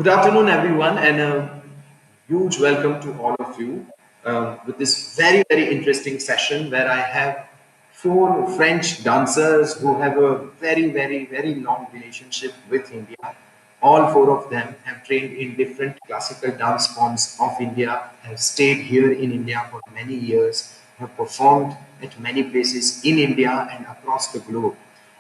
Good afternoon, everyone, and a huge welcome to all of you with this very, very interesting session where I have four French dancers who have a very, very, very long relationship with India. All four of them have trained in different classical dance forms of India, have stayed here in India for many years, have performed at many places in India and across the globe.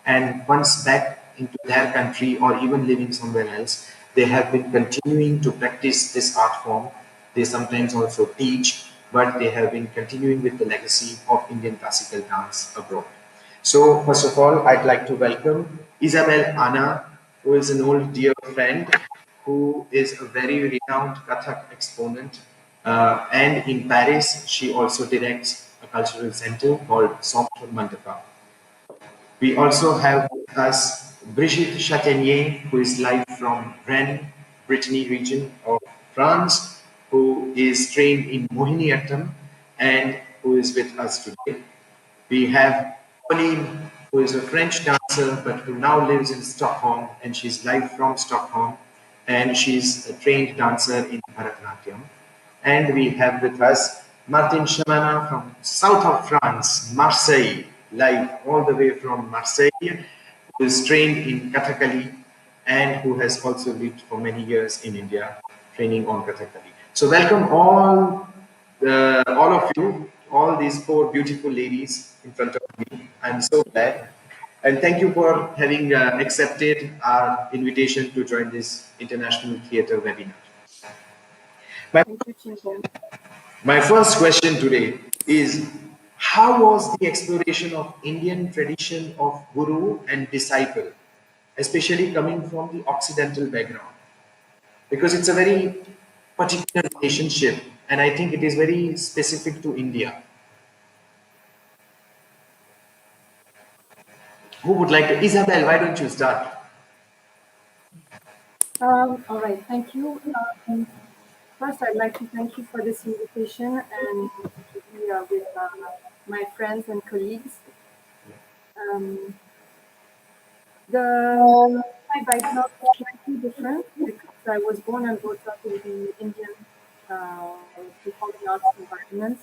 And once back into their country or even living somewhere else, they have been continuing to practice this art form. They sometimes also teach, but they have been continuing with the legacy of Indian classical dance abroad. So, first of all, I'd like to welcome Isabelle Anna, who is an old dear friend, who is a very renowned Kathak exponent. And in Paris, she also directs a cultural center called Centre Mandapa. We also have with us Brigitte Chataignier, who is live from Rennes, Brittany region of France, who is trained in Mohiniyattam and who is with us today. We have Pauline, who is a French dancer but who now lives in Stockholm, and she's live from Stockholm, and she's a trained dancer in Bharatanatyam. And we have with us Martine from south of France, Marseille, live all the way from Marseille, who is trained in Kathakali and who has also lived for many years in India, training on Kathakali. So welcome all of you, all these four beautiful ladies in front of me. I'm so glad. And thank you for having accepted our invitation to join this International Theatre webinar. Thank you, Chintan. My first question today is, how was the exploration of Indian tradition of guru and disciple, especially coming from the Occidental background? Because it's a very particular relationship, and I think it is very specific to India. Who would like to? Isabelle, why don't you start? All right, thank you. First, I'd like to thank you for this invitation and to be with my friends and colleagues. My background is slightly different because I was born and brought up in the Indian performing arts environment.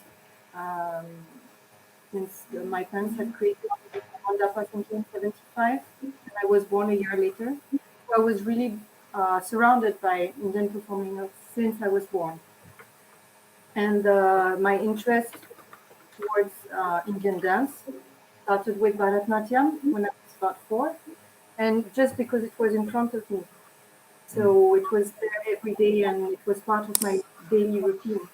Since my parents had created Mandapa in 1975, and I was born a year later. So I was really surrounded by Indian performing arts since I was born. And my interest towards Indian dance started with Bharatanatyam when I was about 4, and just because it was in front of me. So it was there every day and it was part of my daily routine.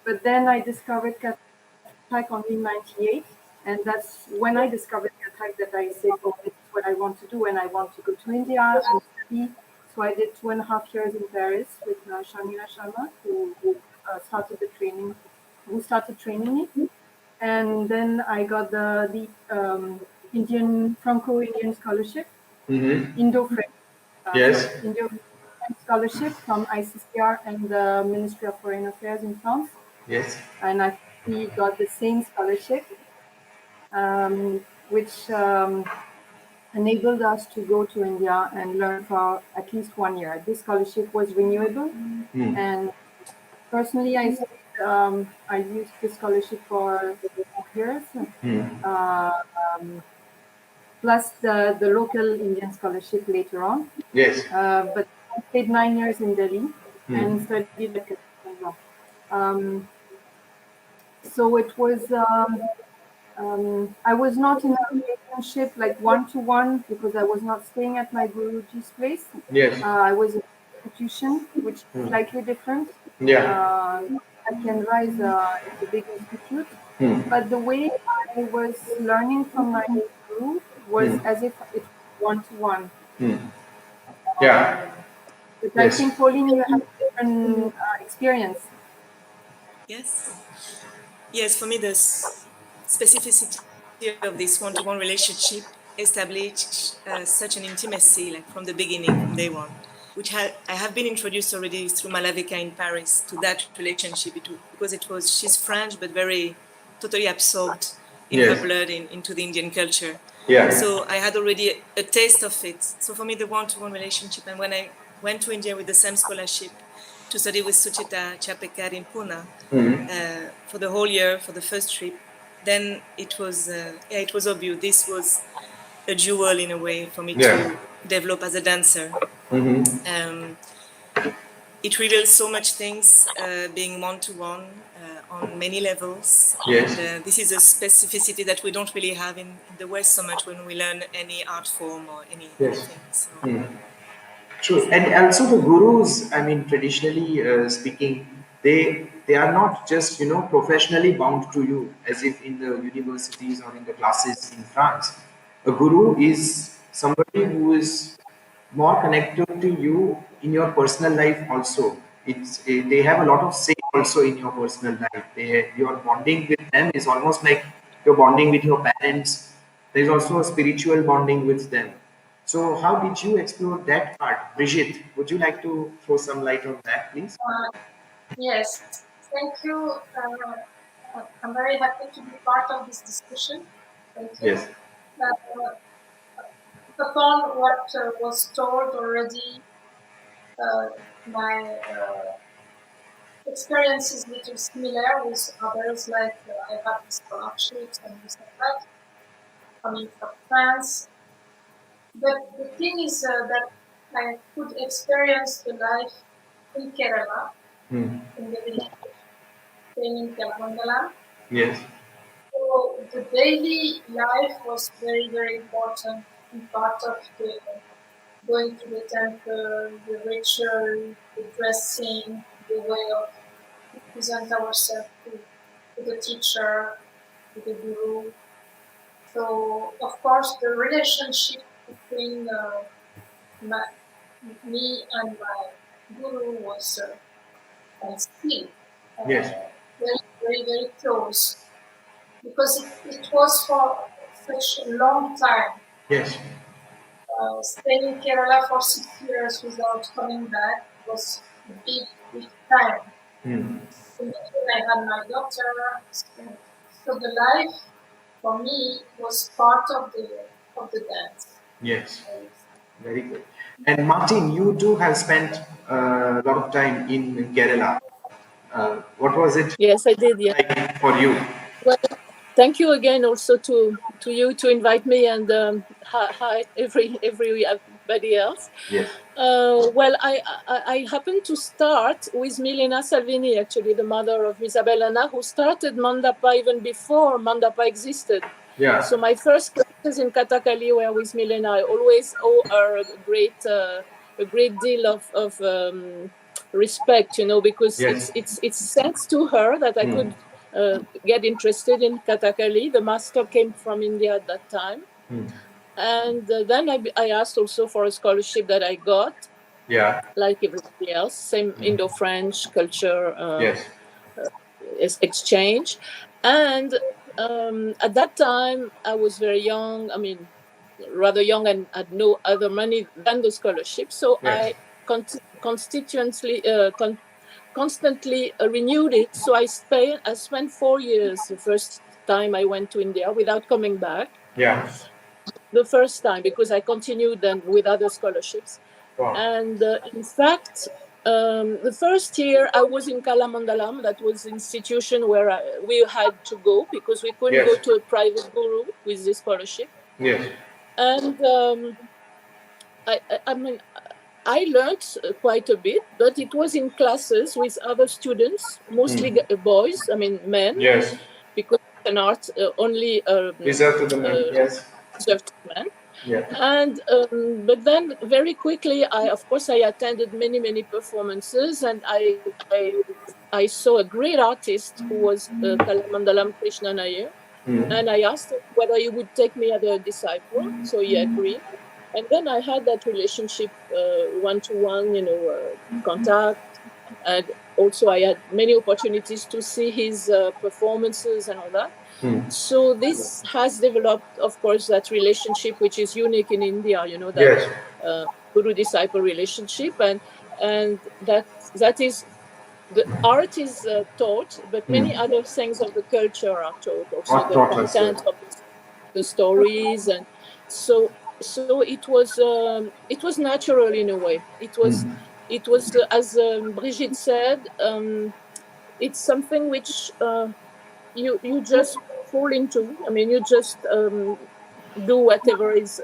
But then I discovered Kathak only in 98, and that's when I discovered Kathak that I said, oh, this is what I want to do, and I want to go to India and study. So I did 2.5 years in Paris with Shamina Sharma, who started the training, who started training me. And then I got the Indian Franco-Indian scholarship, indo-french. Yes. Indo-french scholarship from ICCR and the Ministry of Foreign Affairs in France. Yes. And I got the same scholarship, which enabled us to go to India and learn for at least 1 year. This scholarship was renewable, and personally, I used this scholarship for 4 years, plus the local Indian scholarship later on. Yes. But I stayed 9 years in Delhi and studied at so it was. I was not in a relationship like one-to-one because I was not staying at my Guruji's place. Yes. I was in an institution, which is slightly different. Yeah. Can Rise is a big institute, but the way I was learning from my guru was as if it was one-to-one. Yeah. But I think, Pauline, you have a different experience. Yes, for me, the specificity of this one-to-one relationship established such an intimacy, like from the beginning, from day one, which I have been introduced already through Malavika in Paris to that relationship, because she's French, but very totally absorbed in her blood into the Indian culture. Yeah. So I had already a taste of it. So for me, the one-to-one relationship, and when I went to India with the same scholarship to study with Suchita Chapekar in Pune for the whole year for the first trip. Then it was obvious this was a jewel in a way for me to develop as a dancer. It reveals so much things, being one-to-one on many levels. Yes. And this is a specificity that we don't really have in the West so much when we learn any art form or anything. So. True, and also the gurus. I mean, traditionally speaking, they are not just professionally bound to you as if in the universities or in the classes in France. A guru is somebody who is more connected to you in your personal life also. They have a lot of say also in your personal life. Your bonding with them is almost like your bonding with your parents. There is also a spiritual bonding with them. So how did you explore that part? Brigitte, would you like to throw some light on that, please? Yes, thank you. I'm very happy to be part of this discussion. Thank you. Yes. Upon what was told already, my experience is a little similar with others, like I have scholarships and this and that, coming from France. But the thing is that I could experience the life in Kerala, in the village, in Kalamandalam. Yes. So the daily life was very, very important and part of the going to the temple, the ritual, the dressing, the way of present ourselves to the teacher, to the guru. So of course the relationship between me and my guru was and still Yes. very, very, very close, because it was for such a long time. Yes. Staying in Kerala for 6 years without coming back was a big, big time. In between, I had my daughter, so the life for me was part of the dance. Yes. Very good. And Martine, you too have spent a lot of time in Kerala. What was it Yes, I did. Yeah. like for you? Well, thank you again also to you to invite me, and hi everybody else. Yes. Well, I happened to start with Milena Salvini, actually the mother of Isabelle Anna, who started Mandapa even before Mandapa existed. Yeah. So my first classes in Kathakali were with Milena. I always owe her a great deal of respect, because Yes. it's thanks to her that I could get interested in Kathakali. The master came from India at that time. And then I asked also for a scholarship that I got. Yeah. Like everybody else, same indo-French culture Yes. exchange. And at that time, I was very young. I mean, rather young, and had no other money than the scholarship. So Yes. I constantly renewed it. So I spent 4 years the first time I went to India without coming back. Yeah. The first time, because I continued then with other scholarships. Wow. And in fact, the first year I was in Kalamandalam. That was the institution where we had to go because we couldn't go to a private guru with this scholarship. Yes. And I mean, I learned quite a bit, but it was in classes with other students, mostly boys, I mean men. Yes. Because it's an art only reserved to the men. Yes. Reserved to men. Yeah. And but then very quickly, I attended many performances, and I saw a great artist who was Kalamandalam Krishna Nair, and I asked him whether he would take me as a disciple. So he agreed, and then I had that relationship, one-to-one, contact, and also I had many opportunities to see his performances and all that. So this has developed, of course, that relationship which is unique in India, that guru-disciple relationship, and that is, the art is taught, but many other things of the culture are taught, also the content of the stories, and so it was natural in a way. It was it was, as Brigitte said, it's something which you just fall into. I mean, you just do whatever is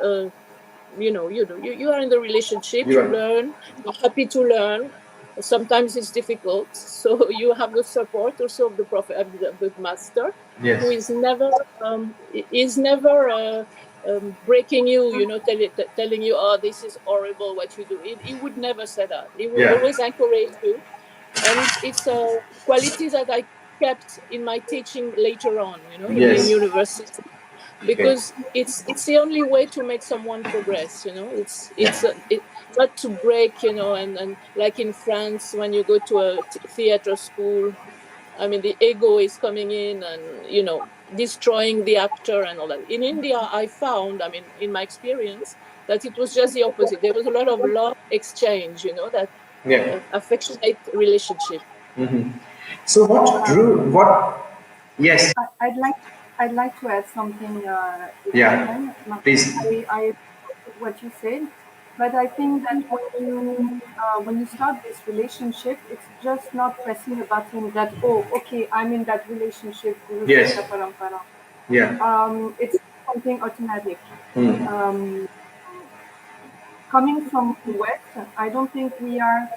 you do. You are in the relationship. You You are. learn. You're happy to learn. Sometimes it's difficult, so you have the support also of the master, who Yes. is never breaking you. Telling you, "Oh, this is horrible what you do." He would never say that. He will Yeah. always encourage you, and it's a quality that I kept in my teaching later on. In Yes. university, Okay. because it's the only way to make someone progress. It's Yeah. not to break. And like in France, when you go to a theater school, I mean, the ego is coming in and destroying the actor and all that. In India, I found, I mean, in my experience, that it was just the opposite. There was a lot of love exchange, that Yeah. affectionate relationship. So what drew what? Yes. I'd like to add something, if I Yeah. can. Please. I agree with what you said, but I think that when you start this relationship, it's just not pressing a button that, oh, okay, I'm in that relationship, Guru Yes. Shikha Parampara. Yeah. It's something automatic. Hmm. Um, Coming from the West, I don't think we are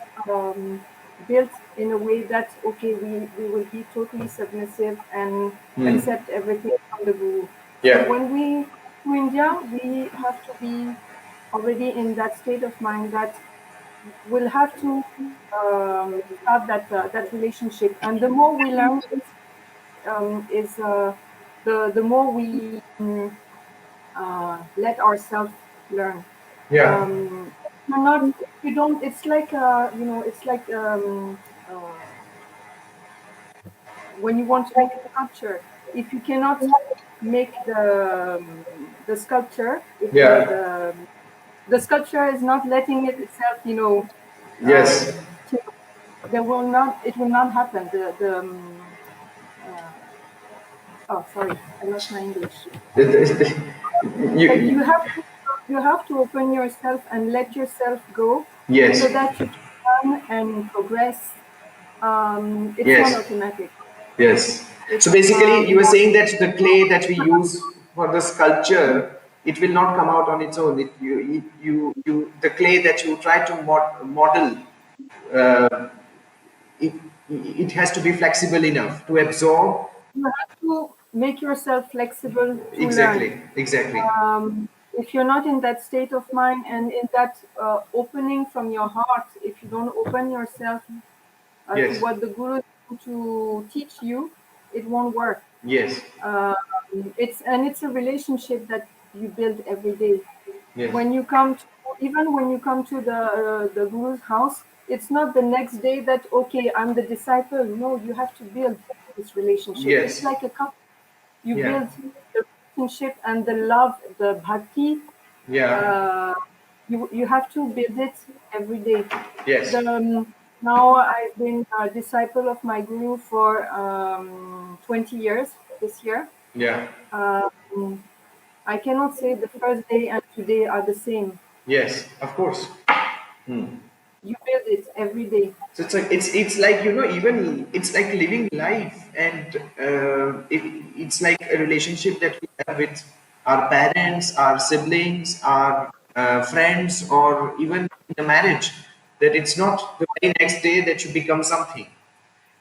built in a way that, okay, we will be totally submissive and Hmm. accept everything from the guru. So Yeah. when we to India, we have to be already in that state of mind that we'll have to start that relationship. And the more we learn is the more we let ourselves learn. Yeah. You're not, you don't, it's like, it's like when you want to make a sculpture, if you cannot make the sculpture, if Yeah. the sculpture is not letting it itself, Yes. there will not, it will not happen. Uh, oh, sorry, I lost my English. Like you. you have to open yourself and let yourself go so Yes. that you can learn and progress. It's not Yes. automatic. Yes. It's So basically, you were saying that the clay that we use for the sculpture, it will not come out on its own. The clay that you try to model, uh, it, it has to be flexible enough to absorb. you have to make yourself flexible to learn. Exactly. Exactly. If you're not in that state of mind and in that opening from your heart, if you don't open yourself to Yes. what the guru is going to teach you, it won't work. Yes. Um, it's a relationship that you build every day. Yes. When you come to, even when you come to the guru's house, it's not the next day that, okay, I'm the disciple. No, you have to build this relationship. It's Yes. like a couple. You Yeah. build the relationship and the love, the bhakti. Yeah. uh, you have to build it every day. Yes. Now I've been a disciple of my guru for 20 years this year. Yeah. um, I cannot say the first day and today are the same. Yes. Of course. You build it every day. So it's like even it's like living life, and it's like a relationship that we have with our parents, our siblings, our friends, or even in a marriage. That it's not the very next day that you become something.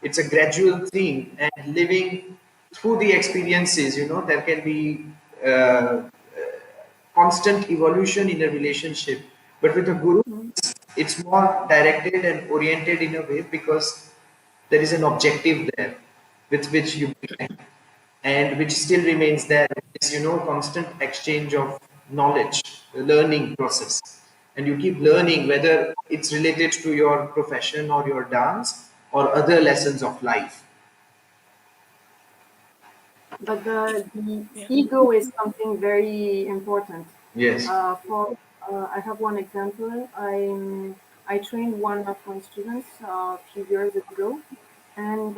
It's a gradual thing, and living through the experiences. There can be uh, constant evolution in a relationship, but with a guru it's more directed and oriented in a way because there is an objective there with which you begin and which still remains there. It's constant exchange of knowledge, the learning process, and you keep learning whether it's related to your profession or your dance or other lessons of life. But the Yeah. ego is something very important. Yes. For I have one example. I trained one of my students a few years ago, and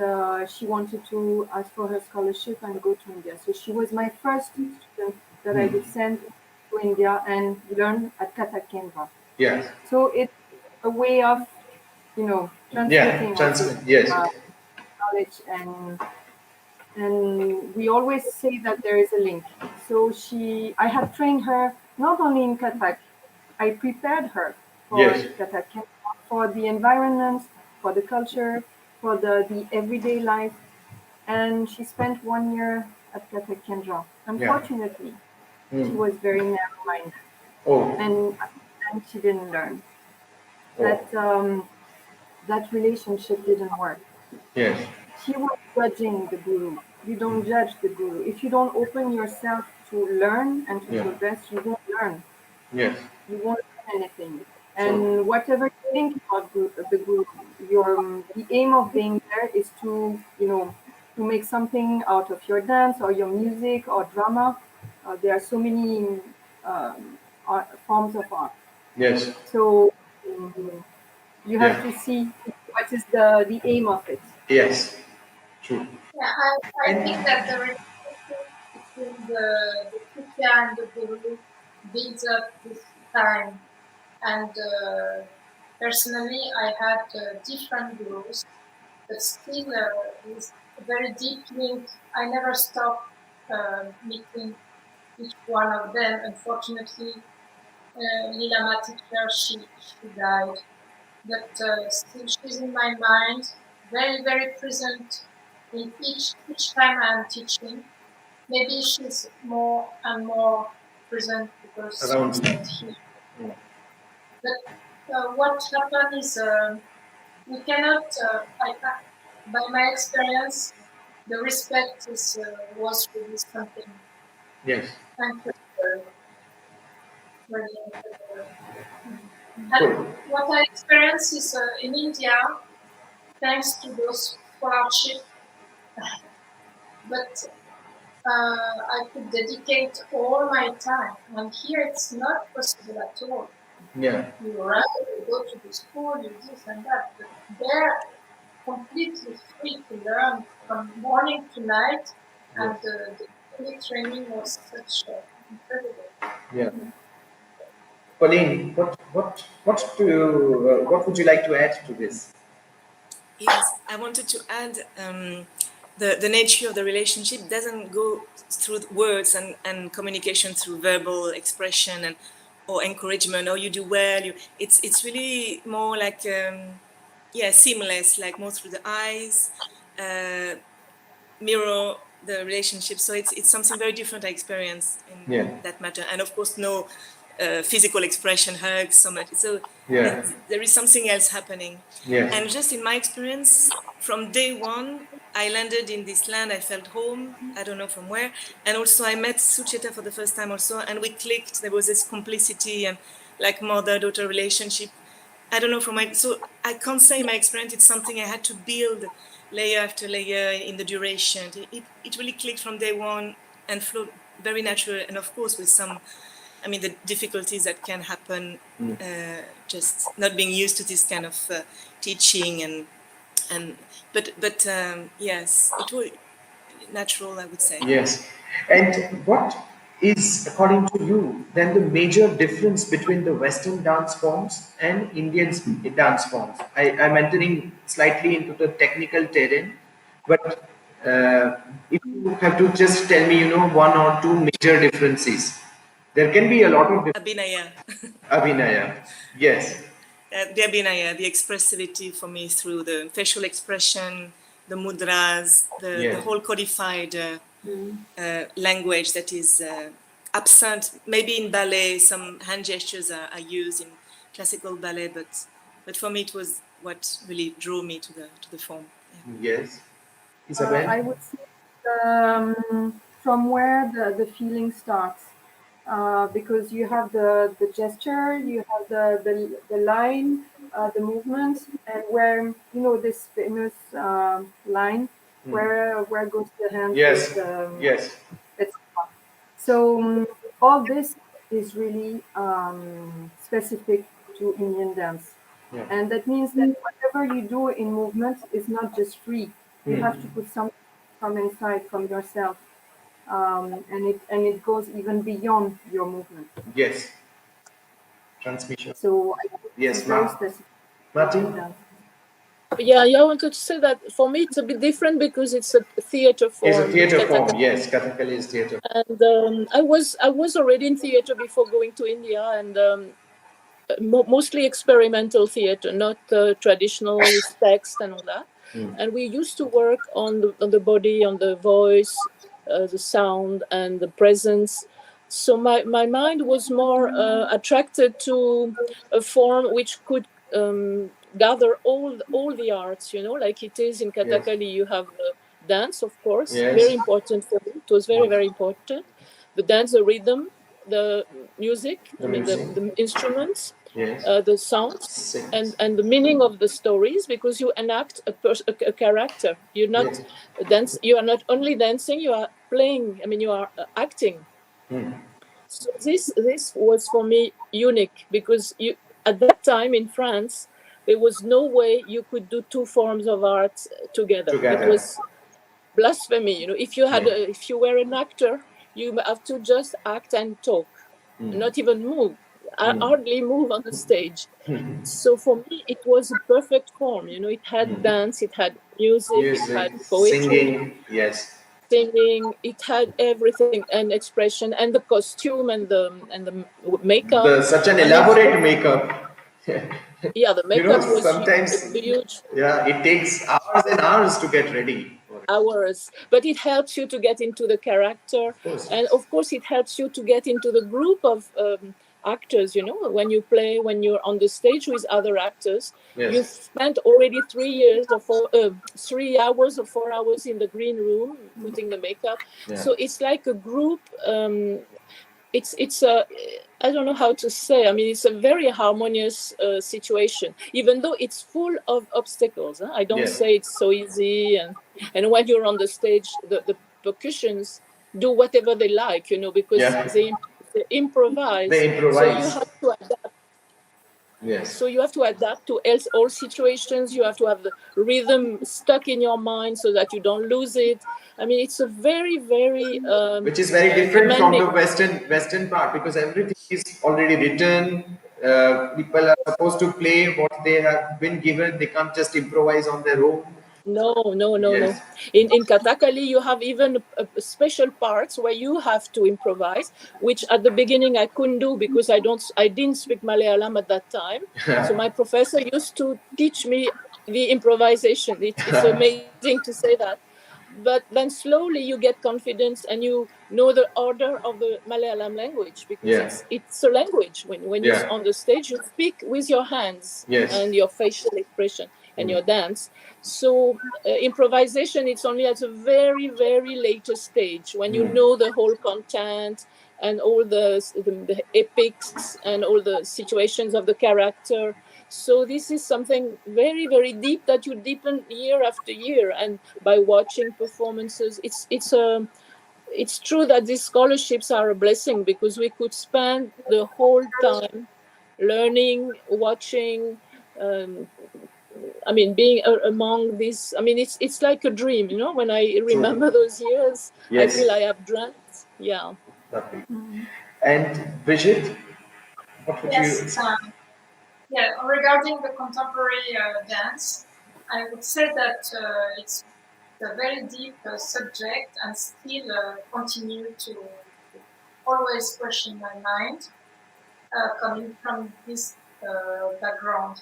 she wanted to ask for her scholarship and go to India. So she was my first student that I would send to India and learn at Kathak Kendra. Yes. So it's a way of transmitting of this Yes. knowledge, and we always say that there is a link. So I have trained her not only in Katak, I prepared her for Yes. Katak, for the environment, for the culture, for the everyday life. And she spent 1 year at Katak Kendra. Unfortunately, she was very narrow-minded, Oh. and she didn't learn. Oh. That relationship didn't work. Yes. She was judging the guru. You don't judge the guru. If you don't open yourself to learn and to Yeah. progress, you won't learn. Yes. You won't learn anything. So, And whatever you think about the guru, the aim of being there is to make something out of your dance or your music or drama. There are so many forms of art. yes. So you have to see what is the aim of it. Yes. True. Yeah, I think that the relationship between the teacher and the guru builds up with time. And personally, I had different gurus, but still with a very deep link. I never stopped meeting each one of them. Unfortunately, Lila, my teacher, she died, but still she's in my mind, very, very present in each time I'm teaching. Maybe she's more and more present because Around she's you. not here. But what happened is we cannot, by my experience, the respect was really something Yes. incredible. Really incredible. Cool. And what I experienced is in India, thanks to those scholarships, but I could dedicate all my time. And here it's not possible at all. Yeah. You arrive, you go to the school, you this and that, but they're completely free to learn from morning to night, and the training was such incredible. Yeah. Pauline, what would you like to add to this? Yes, I wanted to add the nature of the relationship doesn't go through words and communication through verbal expression or encouragement, or you do well. It's really more like seamless, like more through the eyes, mirror the relationship. So it's something very different I experience in that matter, and of course no physical expression, hugs, so much. So there is something else happening. And just in my experience, from day one, I landed in this land. I felt home. I don't know from where. And also I met Sucheta for the first time also, and we clicked. There was this complicity and like mother-daughter relationship. I don't know so I can't say my experience. It's something I had to build layer after layer in the duration. It really clicked from day one and flowed very natural. And of course with some, the difficulties that can happen, just not being used to this kind of teaching but yes, it was natural, I would say. Yes. And what is, according to you, then the major difference between the Western dance forms and Indian dance forms? I'm entering slightly into the technical terrain, but if you have to just tell me, one or two major differences, there can be a lot of Abhinaya. Abhinaya. Yes. The Abhinaya, the expressivity for me through the facial expression, the mudras, the whole codified language that is absent. Maybe in ballet, some hand gestures are used in classical ballet, but for me it was what really drew me to the form. Yes. Isabelle? I would say from where the feeling starts. Because you have the gesture, you have the line, the movement, and where this famous line, where goes the hand? Yes. With, Yes. etc. So all this is really specific to Indian dance, and that means that whatever you do in movement is not just free. You have to put something from inside, from yourself. And it goes even beyond your movement. Yes. Transmission. So I think Yes, it's very specific. Martine? Yeah, I wanted to say that for me it's a bit different because it's a theater It's a form. theater form, yes. Kathakali is theater. And I was already in theater before going to India, and mostly experimental theater, not traditional with text and all that. And we used to work on the body, on the voice, the sound, and the presence. So my mind was more attracted to a form which could gather all the arts, like it is in Yes. Kathakali. You have the dance, of course, very Yes. important for me. It was very, very important. The dance, the rhythm, the music, The music. the instruments, Yes. the sounds, Sings. and the meaning of the stories, because you enact a character. You're not Yes. dance. You are not only dancing. You are playing. I mean, you are acting. So this was for me unique because you at that time in France there was no way you could do two forms of art together. It Together. was blasphemy. If you had Yeah. if you were an actor, you have to just act and talk, not even move, hardly move on the stage. So for me, it was a perfect form. It had dance, it had music, it Music, had poetry, singing, yes. singing, it had everything and expression and the costume and the makeup. Such an I mean, elaborate makeup. yeah, the makeup was Sometimes, huge. yeah, it takes hours and hours to get ready for it. Hours, but it helps you to get into the character, Of course, and yes. of course it helps you to get into the group of actors. When you play, when you're on the stage with other actors, you've Yes. spent already 3 years or 3 hours or 4 hours in the green room putting the makeup. Yeah. So it's like a group. It's a, I don't know how to say. I mean, it's a very harmonious situation, even though it's full of obstacles. I don't Yes. say it's so easy, and when you're on the stage, the percussions do whatever they like, because Yeah. they improvise. They So you improvise. have to adapt. Yes. So you have to adapt to all situations. You have to have the rhythm stuck in your mind so that you don't lose it. I mean, it's a very, very Which is very different from demanding. the Western part because everything is already written. People are supposed to play what they have been given. They can't just improvise on their own. No, no, no, Yes. no. In Kathakali, you have even special parts where you have to improvise, which at the beginning I couldn't do because I didn't speak Malayalam at that time. So my professor used to teach me the improvisation. It's amazing to say that, but then slowly you get confidence and you know the order of the Malayalam language because Yeah. it's a language. When you're Yeah. on the stage, you speak with your hands Yes. and your facial expression and your dance. So improvisation, it's only at a very, very later stage when you know the whole content and all the epics and all the situations of the character. So this is something very, very deep that you deepen year after year, and by watching performances, it's true that these scholarships are a blessing because we could spend the whole time learning, watching. Um, I mean, being among these, I mean, it's like a dream, When I True. remember those years, I feel Yes. I have dreamt. Yeah. Lovely. And Brigitte, what would you? Yes, yeah, regarding the contemporary dance, I would say that it's a very deep subject and still continue to always question my mind coming from this background.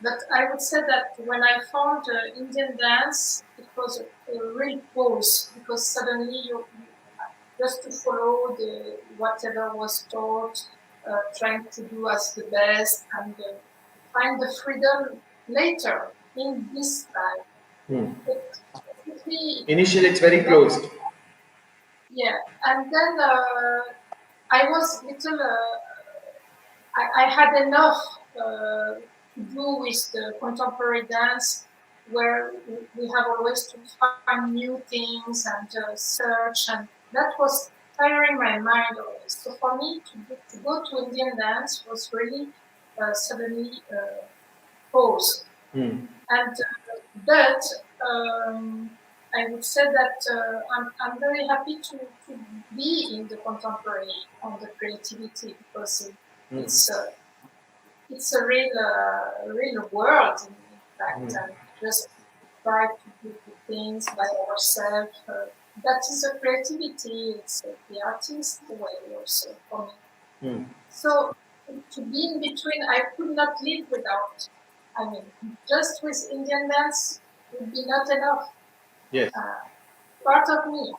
But I would say that when I found Indian dance, it was a real pause because suddenly you just to follow the whatever was taught, trying to do as the best and find the freedom later in this life. But definitely, Initially, it's very then closed. yeah, and then I was little. I had enough to do with the contemporary dance, where we have always to find new things and search, and that was tiring my mind always. So for me, to go to Indian dance was really suddenly pause. And but I would say that I'm very happy to be in the contemporary on the creativity because it's it's a real world in fact, and just try to do the things by ourselves. That is the creativity. It's the artist way also for me. So to be in between, I could not live without. I mean, just with Indian dance would be not enough. Yes. Part of me.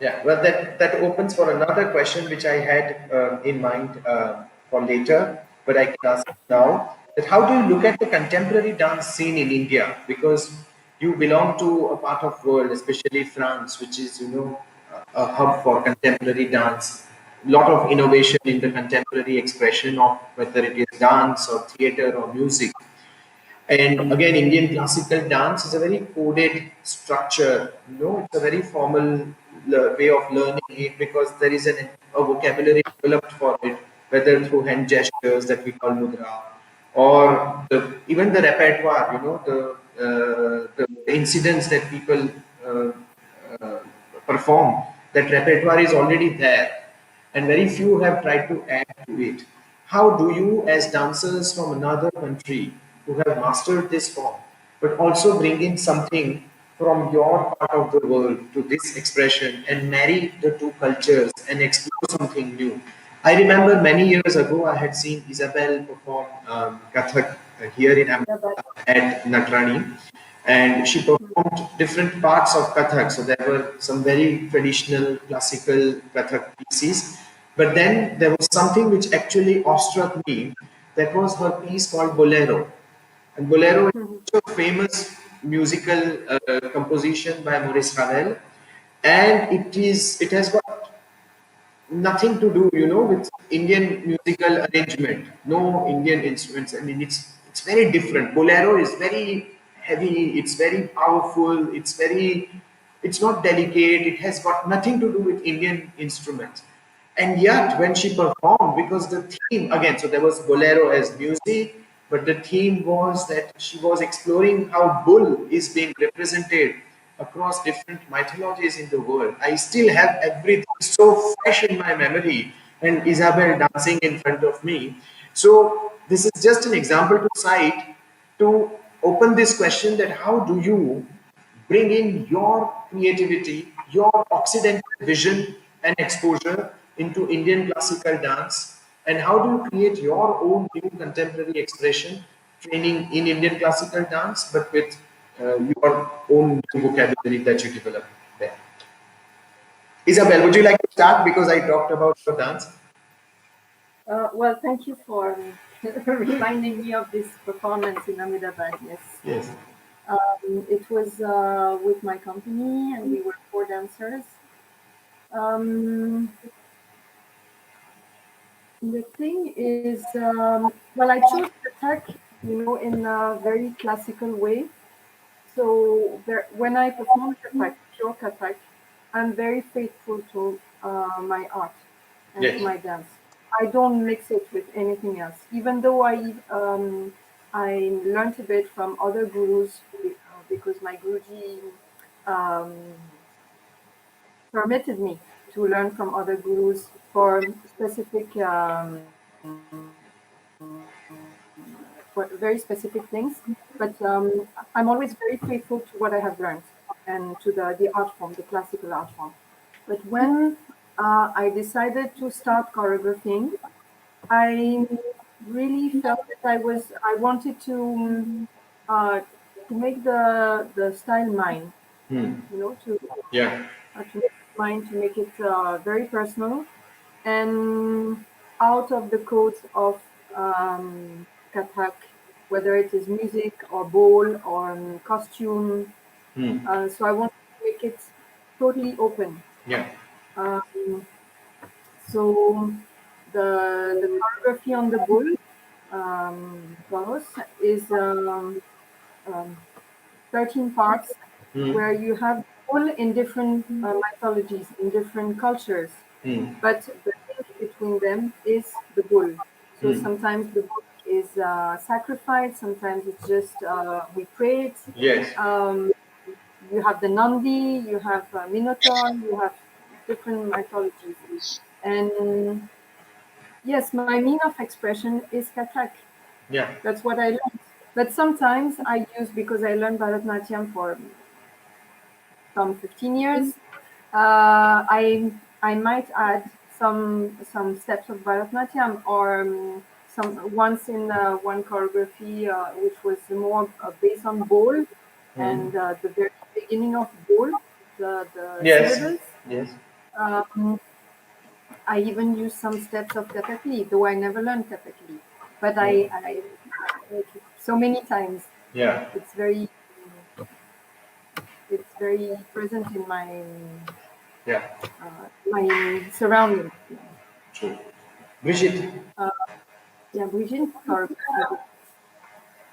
Yeah, well, that opens for another question which I had in mind for later, but I can ask now. That how do you look at the contemporary dance scene in India? Because you belong to a part of world, especially France, which is a hub for contemporary dance. A lot of innovation in the contemporary expression of whether it is dance or theater or music. And again, Indian classical dance is a very coded structure. It's a very formal way of learning it because there is a vocabulary developed for it, whether through hand gestures that we call mudra, or even the repertoire. The incidents that people uh, perform. That repertoire is already there, and very few have tried to add to it. How do you, as dancers from another country who have mastered this form, but also bring in something from your part of the world to this expression and marry the two cultures and explore something new? I remember many years ago I had seen Isabelle perform Kathak here in Yeah, but at Natrani, and she performed different parts of Kathak. So there were some very traditional classical Kathak pieces, but then there was something which actually awestruck me. That was her piece called Bolero, and Bolero is such a famous musical composition by Maurice Ravel, and it has got nothing to do, with Indian musical arrangement. No Indian instruments. I mean, it's very different. Bolero is very heavy. It's very powerful. It's not delicate. It has got nothing to do with Indian instruments. And yet, when she performed, because the theme again, so there was Bolero as music, but the theme was that she was exploring how bull is being represented across different mythologies in the world. I still have everything so fresh in my memory, and Isabelle dancing in front of me. So this is just an example to cite to open this question that how do you bring in your creativity, your Occidental vision and exposure into Indian classical dance, and how do you create your own new contemporary expression, training in Indian classical dance, but with your own new vocabulary that you develop there. Isabelle, would you like to start because I talked about your dance? well, thank you for reminding me of this performance in Ahmedabad. Yes. Yes. It was with my company, and we were four dancers. Um, the thing is, well, I chose Kathak, in a very classical way. So when I perform Kathak, pure Kathak, I'm very faithful to my art and to Yes. my dance. I don't mix it with anything else. Even though I learned a bit from other gurus because my guruji um, permitted me to learn from other gurus for specific for very specific things. But I'm always very faithful to what I have learned and to the art form, the classical art form. But when I decided to start choreographing, I really felt that I wanted uh, to make the style mine, Yeah. to make it mine, to make it very personal and out of the codes of Kathak, whether it is music or ball or costume. So I wanted to make it totally open. Yeah. Um, so the choreography on the bull chorus is um, 13 parts where you have bull in different mythologies, in different cultures. But the link between them is the bull. So sometimes the bull is sacrificed, sometimes it's just we pray it. Yes. You have the Nandi, you have Minotaur, you have different mythologies. And yes, my mean of expression is Kathak. Yeah. That's what I learned. But sometimes I use, because I learned Bharatanatyam for some 15 years, I might add some steps of Bharatanatyam, or some once in one choreography which was more based on ball, and the very beginning of ball, the Yes. syllables. Yes. Um, I even use some steps of Kathakali, though I never learned Kathakali. But I so many times. Yeah. It's very present in my Yeah. my surroundings. True. Brigitte. Uh, yeah, Brigitte choreography.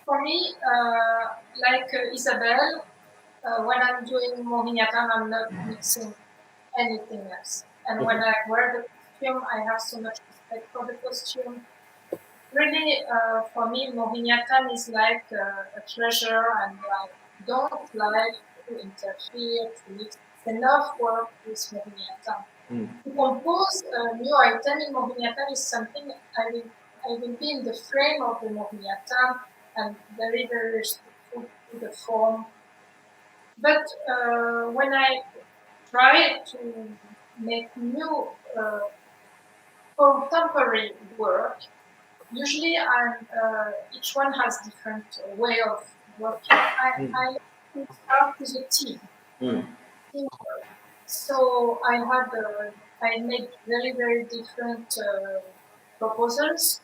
For me, like Isabelle, when I'm doing Mohiniyattam, I'm not mixing anything else. And when I wear the costume, I have so much respect for the costume. Really, for me, Mohiniyattam is like a treasure, and I don't like to interfere, to mix. It's enough work with Mohiniyattam. To compose a new item in Mohiniyattam is something I will be in the frame of the Mohiniyattam and very, very respectful to the form. But when I try to make new contemporary work, usually each one has different way of working. I start with a team. Teamwork. So I made very, very different proposals.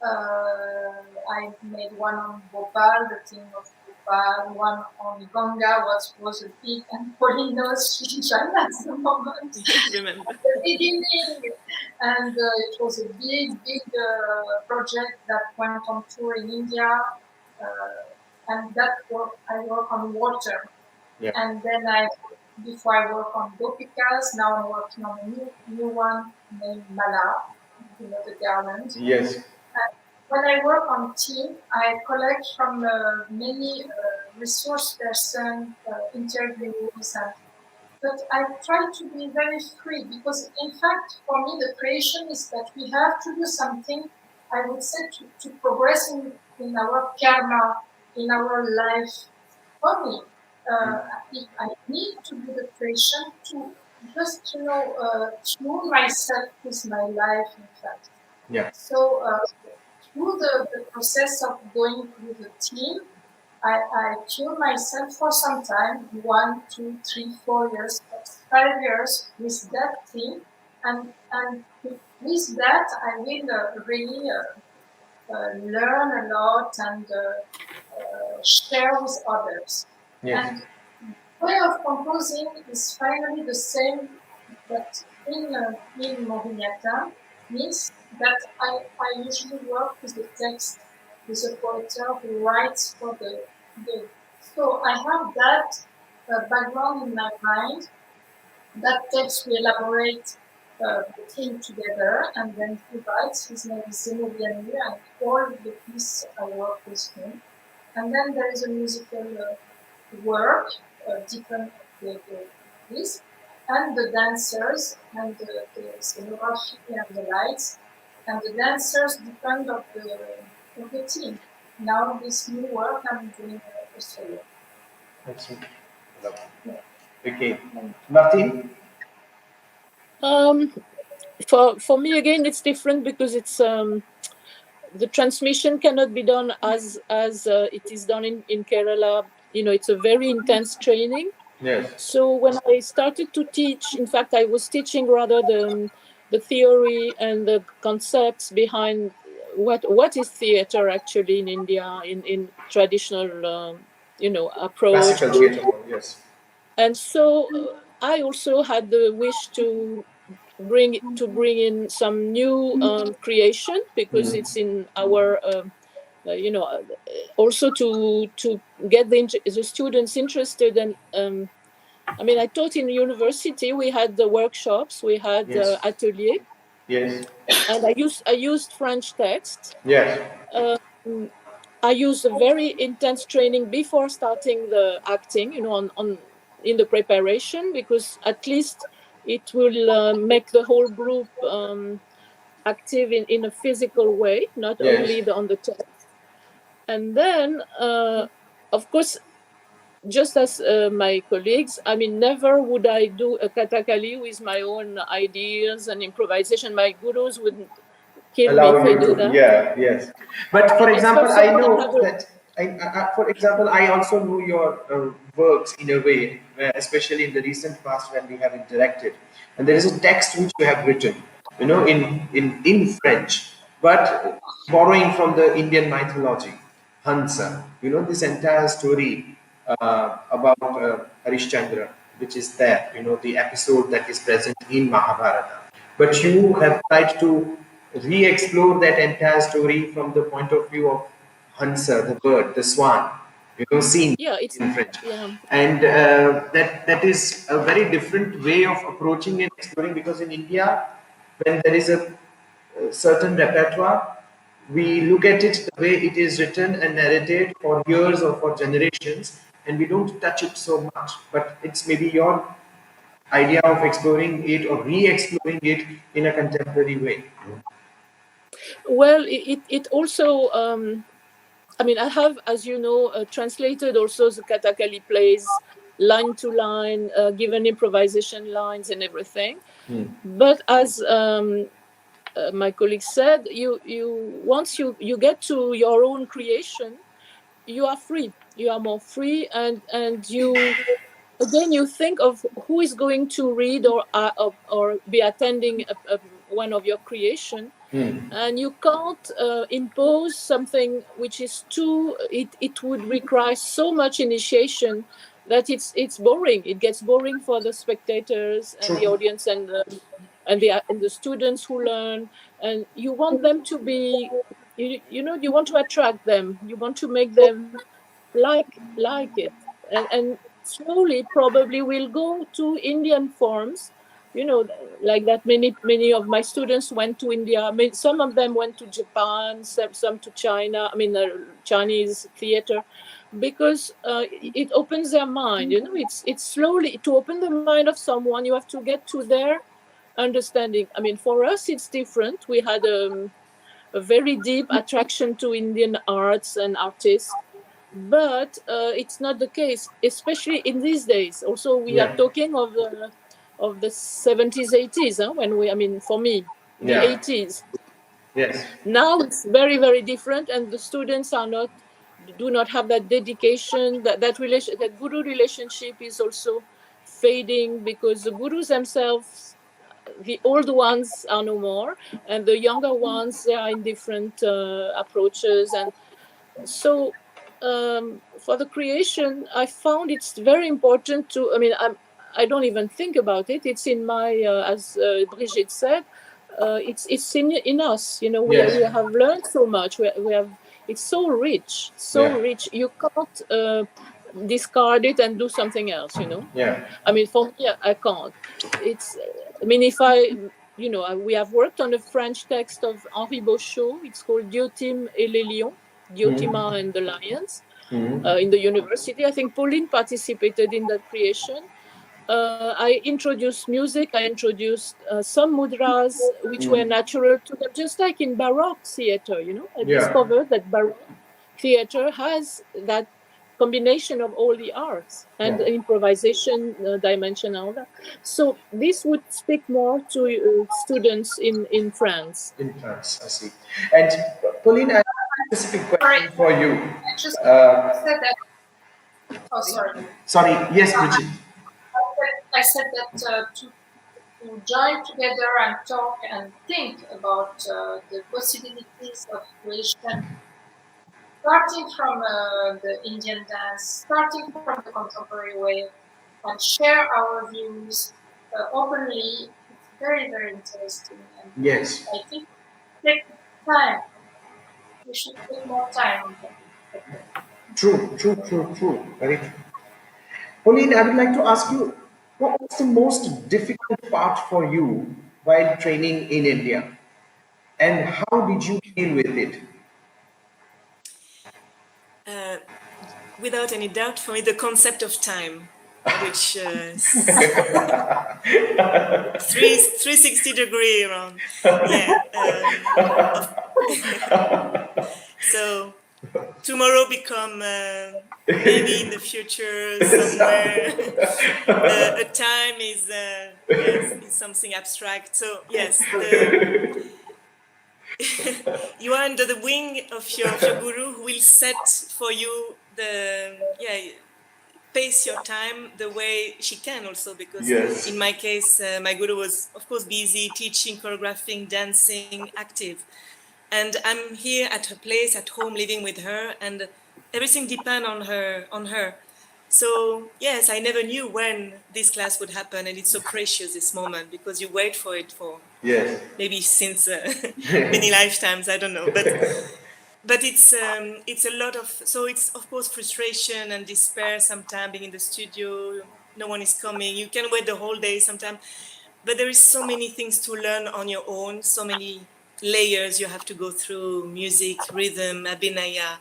I made one on Bhopal, the theme of Bhopal, one on Ganga, what was a big, and Pauline knows she's at the moment, Remember. at the beginning. And it was a big, big project that went on tour in India. And I work on water. Yeah. And then before I work on Gopikas, now I'm working on a new one named Mala, the garland. Yes. When I work on team, I collect from many resource person interviews, but I try to be very free, because in fact, for me, the creation is that we have to do something, I would say, to progress in our karma, in our life. For me, if I need to do the creation to just, tune myself with my life, in fact. Yeah. So through the process of going through the team, I tune myself for some time, 1, 2, 3, 4 years, 5 years with that team, and with that I will really learn a lot and share with others. Yes. And way of composing is finally the same, but in Mohiniyattam means that I usually work with the text, with a poet who writes for the. So I have that background in my mind. That text we elaborate the theme together, and then he writes. His name is Zenobianu, and all the piece I work with him. And then there is a musical work, different this, and the dancers, and the scenography and the lights, and the dancers depend of the team. Now this new work I'm doing a solo. Excellent. Yeah. Okay. Martine? For me again, it's different, because it's the transmission cannot be done as it is done in Kerala. It's a very intense training. Yes. So when I started to teach, in fact, I was teaching rather the theory and the concepts behind what is theater actually in India, in traditional approach. Classical theatre. Yes. And so I also had the wish to bring in some new creation, because it's in our also to get the students interested. And I taught in university. We had the workshops, we had Yes. atelier, Yes. and I used French texts. Yes. I used a very intense training before starting the acting, on in the preparation, because at least it will make the whole group active in a physical way, not Yes. only on the text. And then, of course, just as my colleagues, I mean, never would I do a kathakali with my own ideas and improvisation. My gurus would kill me if Allow I you do to, that. yeah, yes. But for It's example, first of I all, I know have a, that, for example, I also know your works in a way, especially in the recent past when we have interacted. And there is a text which you have written, in French, but borrowing from the Indian mythology, Hansa. This entire story about Harishchandra, which is there, the episode that is present in Mahabharata. But you have tried to re-explore that entire story from the point of view of Hansa, the bird, the swan, seen yeah, it's, in French. yeah. And that is a very different way of approaching and exploring, because in India, when there is a certain repertoire, we look at it the way it is written and narrated for years or for generations, and we don't touch it so much. But it's maybe your idea of exploring it or re-exploring it in a contemporary way. Well, it also, I mean, I have, as you know, translated also the kathakali plays line to line, given improvisation lines and everything. But as my colleague said, you once you get to your own creation, you are free. You are more free, and you again you think of who is going to read or be attending one of your creation, and you can't impose something which is too. It would require so much initiation that it's boring. It gets boring for the spectators and the True. audience and the students who learn, and you want them to be, you want to attract them, you want to make them like it, and slowly probably we'll go to Indian forms, you know like that. Many of my students went to India. I mean, some of them went to Japan, some to China, I mean, Chinese theater, because it opens their mind. It's slowly to open the mind of someone. You have to get to their understanding. I mean, for us it's different. We had a very deep attraction to Indian arts and artists, but it's not the case, especially in these days. Also, we are Yeah. talking of the 70s, 80s, huh? When we, I mean, for me, the Yeah. 80s. Yes. Now it's very, very different, and the students do not have that dedication. That guru relationship is also fading, because the gurus themselves, the old ones are no more, and the younger ones, they are in different approaches. And so for the creation, I found it's very important to, I mean, I don't even think about it. It's in my as Brigitte said, it's in us. We Yes. have learned so much. We have, it's so rich, so Yeah. rich. You can't discard it and do something else. Yeah. I mean, for me, I can't. It's, I mean, if I, we have worked on a French text of Henri Beauchot. It's called Diotima et les lions, Diotima and the lions, in the university. I think Pauline participated in that creation. I introduced music. I introduced some mudras which were natural to them, just like in Baroque theater. I Yeah. discovered that Baroque theater has that combination of all the arts and Yeah. the improvisation dimension, all that. So this would speak more to students in France. In France, I see. And Pauline, I have a specific Sorry, question for you. I just Uh, said that. Oh, sorry. Sorry. Yes, Brigitte. I said that to join together and talk and think about the possibilities of creation, starting from the Indian dance, starting from the contemporary way, and share our views openly. It's very, very interesting. And Yes. I think take time. We should take more time on that. True. True. True. True. Very true. Pauline, I would like to ask you, what was the most difficult part for you while training in India, and how did you deal with it? Uh, without any doubt, for me, the concept of time, which 360 degree around, yeah. So tomorrow become maybe in the future somewhere. A time is yes, is something abstract. So yes, you are under the wing of your guru, who will set for you the pace your time the way she can also, because Yes. in my case my guru was of course busy teaching, choreographing, dancing, active, and I'm here at her place at home living with her, and everything depends on her. So yes, I never knew when this class would happen, and it's so precious, this moment, because you wait for it for Yes. maybe since many lifetimes, I don't know, but it's a lot of, so it's of course frustration and despair sometimes, being in the studio, no one is coming, you can wait the whole day sometimes, but there is so many things to learn on your own, so many layers you have to go through: music, rhythm, abhinaya,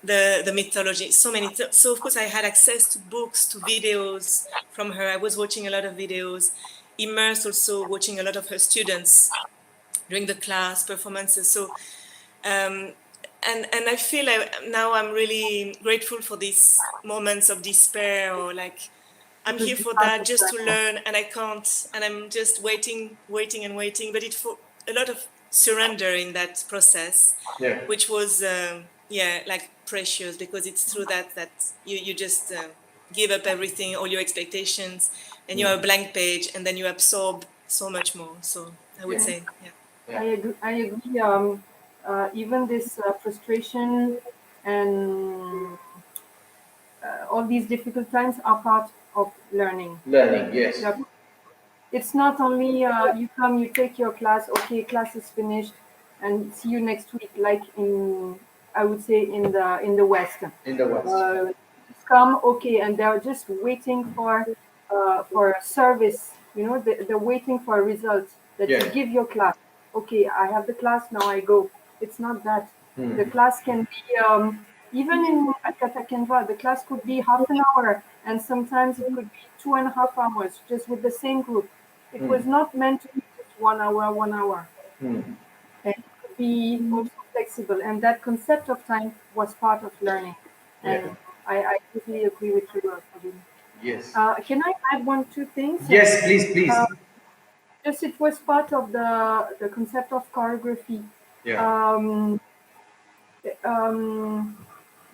the mythology, so many. So of course I had access to books, to videos from her. I was watching a lot of videos, immersed also watching a lot of her students during the class performances. So and I feel like now I'm really grateful for these moments of despair, or like I'm here for that, just to learn, and I can't, and I'm just waiting and waiting. But it for a lot of surrender in that process, Yeah. which was like precious, because it's through that you just give up everything, all your expectations, and you're a blank page, and then you absorb so much more. So I would say, yeah. Yeah. I agree. Even this frustration and all these difficult times are part of learning. Learning. Yes. They're it's not only you come, you take your class, okay, class is finished, and see you next week. Like in, I would say in the West, In the West. just come, okay, and they're just waiting for a service. You know, they're waiting for a result that you Yeah. give your class. Okay, I have the class now. I go. It's not that. The class can be even in at Katakenva, the class could be half an hour, and sometimes it could be 2.5 hours, just with the same group. It was not meant to be just 1 hour, 1 hour. And it could be also flexible. And that concept of time was part of learning. Yeah. And I totally agree with you, Pauline. Yes. Can I add one, two things? Yes, please, please. Just it was part of the concept of choreography. Yeah. Um,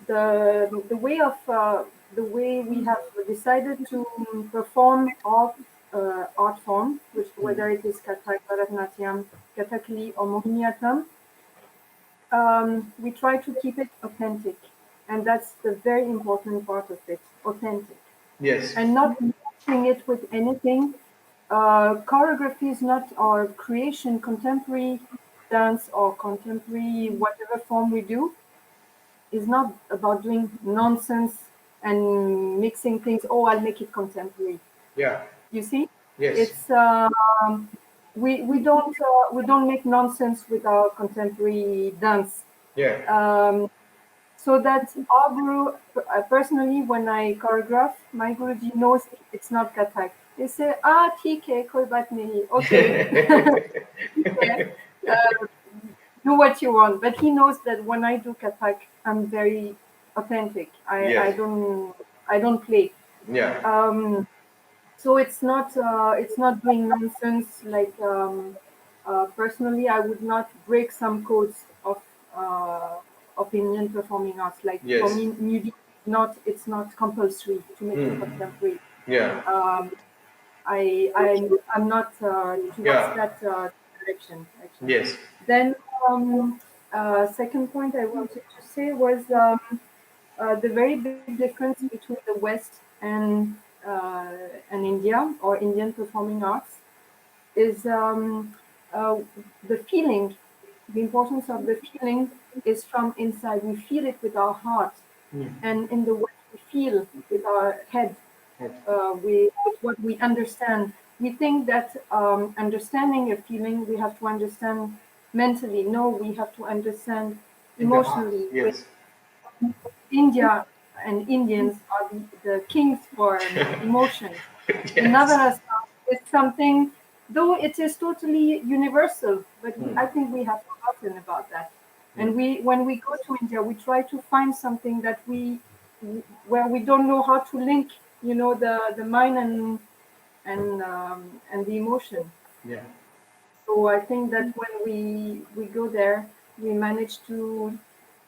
the way we have decided to perform art form, which whether it is Kathak, Bharatanatyam, Kathakali, or Mohiniyattam, we try to keep it authentic, and that's the very important part of it, authentic, Yes. and not mixing it with anything. Choreography is not our creation, contemporary dance or contemporary whatever form we do is not about doing nonsense and mixing things. Oh, I'll make it contemporary. Yeah. You see, Yes. it's we don't make nonsense with our contemporary dance. Yeah. So that our guru, personally, when I choreograph, my guruji knows it's not Kathak. They say, theek hai, koi baat nahi. Okay. Okay. Do what you want. But he knows that when I do Kathak, I'm very authentic. I Yes. I don't play. Yeah. So it's not doing nonsense. Like personally, I would not break some codes of Indian performing arts. Like for Yes. me, music it's not compulsory to make it contemporary. Yeah. I'm not towards Yeah. that direction actually. Yes. Then second point I wanted to say was the very big difference between the West and India or Indian performing arts is uh, the feeling. The importance of the feeling is from inside. We feel it with our heart, and in the West we feel with our head. With what we understand. We think that understanding a feeling we have to understand mentally. No, we have to understand In the heart. emotionally. With Yes. India and Indians are the kings for emotions. The Yes. Navara is something, though it is totally universal, but I think we have forgotten about that. And when we go to India, we try to find something that where we don't know how to link, the mind and the emotion. Yeah. So I think that when we go there, we manage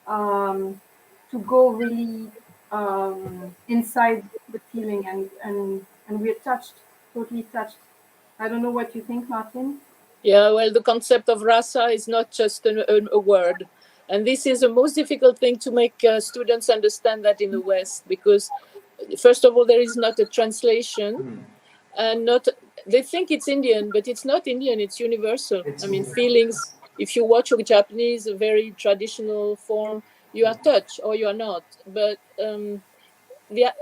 um, to go really inside the feeling, and we're touched, totally touched. I don't know what you think, Martine. Yeah, well, the concept of rasa is not just a word. And this is the most difficult thing to make students understand that in the West, because, first of all, there is not a translation, and not they think it's Indian, but it's not Indian, it's universal. It's I mean, feelings, if you watch a Japanese, a very traditional form, you are touched or you are not. But I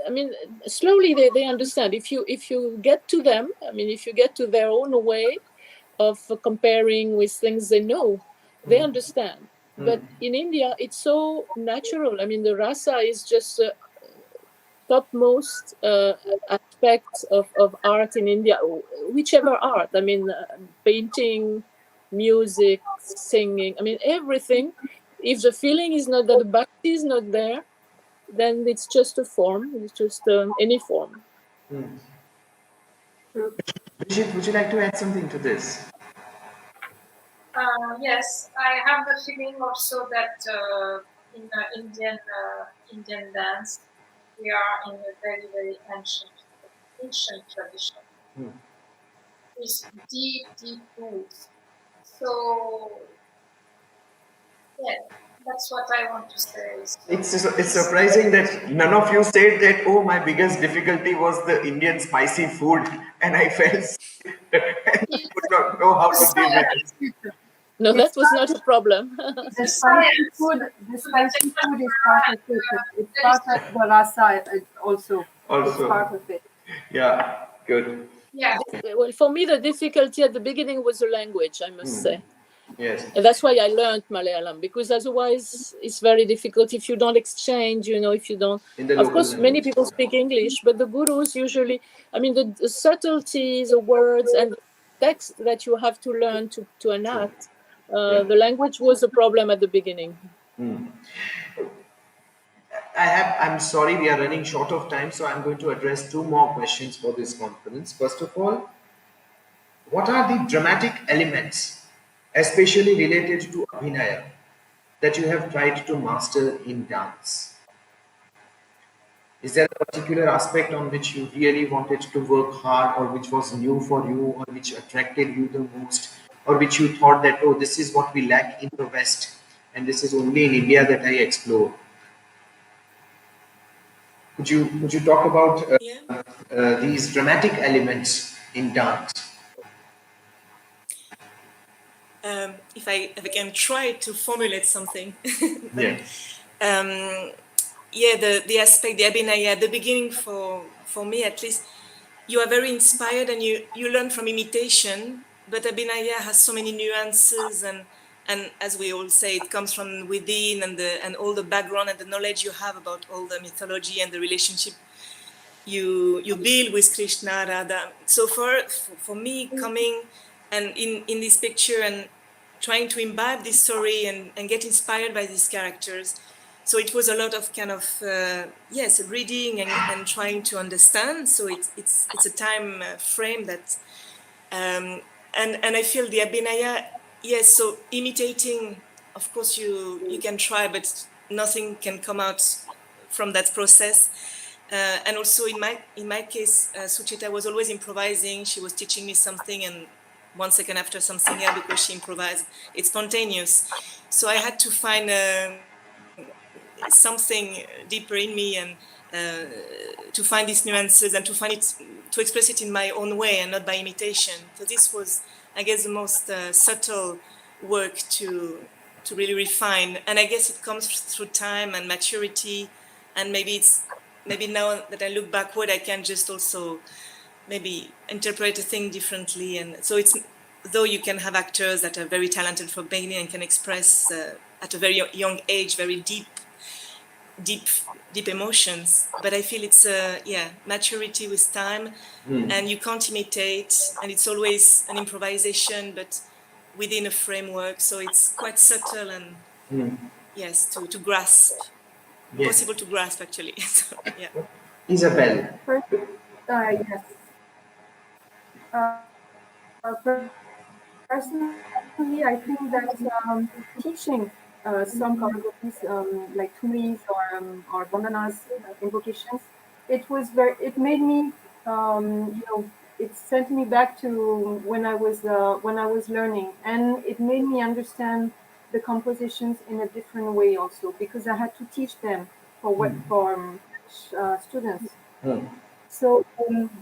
mean, slowly they understand. If you get to them, I mean, if you get to their own way of comparing with things they know, they understand. But in India, it's so natural. I mean, the rasa is just topmost aspect of art in India, whichever art. I mean, painting, music, singing. I mean, everything. If the feeling is not there, the bhakti is not there, then it's just a form. It's just any form. Brigitte, would you like to add something to this? Yes, I have the feeling also that in Indian dance, we are in a very, very ancient tradition with deep, deep roots. So, yeah, that's what I want to say. It's surprising that none of you said that, oh, my biggest difficulty was the Indian spicy food, and I felt sick and would not know how to deal with it. No, It's that was not a problem. the spicy food. The spicy food is part of it. It's part of the rasa also. It's Also, part of it. yeah, good. Yeah, Well, for me, the difficulty at the beginning was the language, I must say. Yes. And that's why I learned Malayalam, because otherwise it's very difficult if you don't exchange, if you don't. In the Of local course, many language. people speak English, but the gurus usually, I mean, the subtleties, the words, and the text that you have to learn to enact, Yeah. the language was a problem at the beginning. I'm sorry, we are running short of time, so I'm going to address two more questions for this conference. First of all, what are the dramatic elements, especially related to Abhinaya, that you have tried to master in dance? Is there a particular aspect on which you really wanted to work hard, or which was new for you, or which attracted you the most, or which you thought that, oh, this is what we lack in the West, and this is only in India that I explore? Could you talk about Yeah. these dramatic elements in dance? If I can try to formulate something, but Yeah. yeah, the aspect, the Abhinaya, at the beginning for me at least, you are very inspired and you learn from imitation, but Abhinaya has so many nuances and as we all say, it comes from within and all the background and the knowledge you have about all the mythology and the relationship you build with Krishna, Radha. So for me, coming and in this picture and trying to imbibe this story and get inspired by these characters. So it was a lot of kind of yes, reading and trying to understand. So it's a time frame that and I feel the Abhinaya, yes. So imitating, of course, you can try, but nothing can come out from that process. And also in my case, Sucheta was always improvising. She was teaching me something, and 1 second after something else because she improvised. It's spontaneous. So I had to find something deeper in me and to find these nuances and to express it in my own way and not by imitation. So this was, I guess, the most subtle work to really refine. And I guess it comes through time and maturity. And maybe now that I look backward, I can just also maybe interpret a thing differently. And so it's, though you can have actors that are very talented for beginning and can express at a very young age very deep emotions, but I feel it's maturity with time, and you can't imitate, and it's always an improvisation but within a framework, so it's quite subtle and Yes, to grasp, Yes. impossible to grasp actually. So, yeah. Isabelle. First, yes. Personally, I think that teaching some choreographies like tumis or bandanas, invocations, it made me, it sent me back to when I was learning, and it made me understand the compositions in a different way also because I had to teach them for students. Hmm. So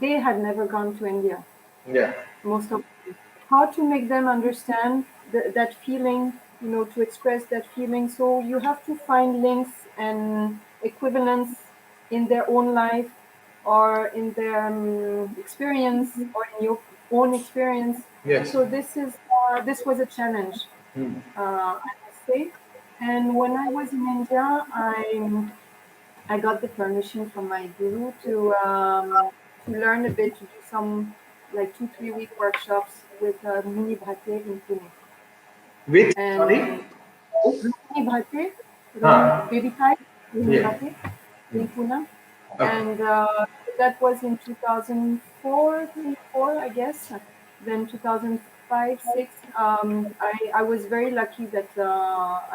they had never gone to India, Yeah. most of them. How to make them understand that feeling, to express that feeling. So you have to find links and equivalents in their own life or in their experience or in your own experience. Yes. So this was a challenge, I must say. And when I was in India, I got the permission from my guru to learn a bit, to do some like 2 3 week workshops with Mini Bhate in Pune. With, sorry? And Rohini Bhate, Huh. Baby Thai, Rohini Yeah. Bhate in Pune. Okay. And that was in 2004, 3, 4, I guess. Then 2005, 6. I was very lucky that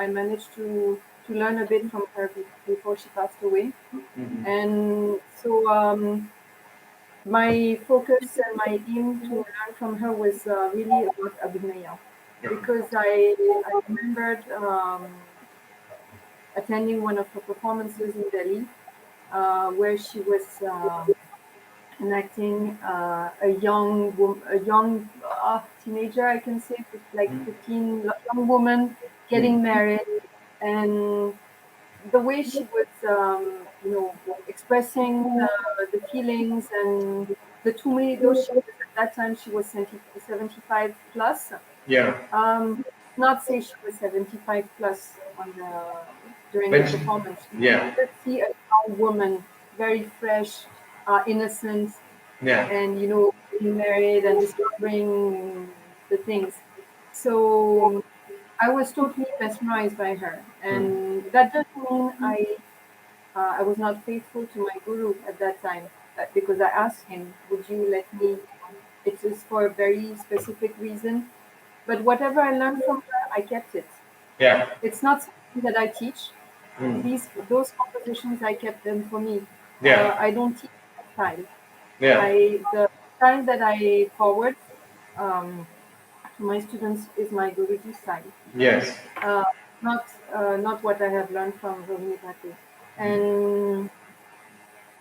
I managed to learn a bit from her before she passed away. And so my focus and my aim to learn from her was really about Abhinaya, Yeah. because I remembered attending one of her performances in Delhi, where she was enacting a young teenager, I can say, like 15, young woman getting married, and the way she was, expressing the feelings and the too many, though she was at that time, she was 75 plus. Yeah. Not say she was 75 plus during the When, performance. yeah. You could see a young woman, very fresh, innocent, Yeah. and getting married and discovering the things. So I was totally mesmerized by her, and that doesn't mean I was not faithful to my guru at that time, because I asked him, "Would you let me?" It is for a very specific reason, but whatever I learned from her, I kept it. Yeah. It's not something that I teach. Those compositions, I kept them for me. Yeah. I don't teach that style. Yeah. The style that I forward um, to my students is my Guruji style, Yes. uh, not what I have learned from Rohini Bhate. And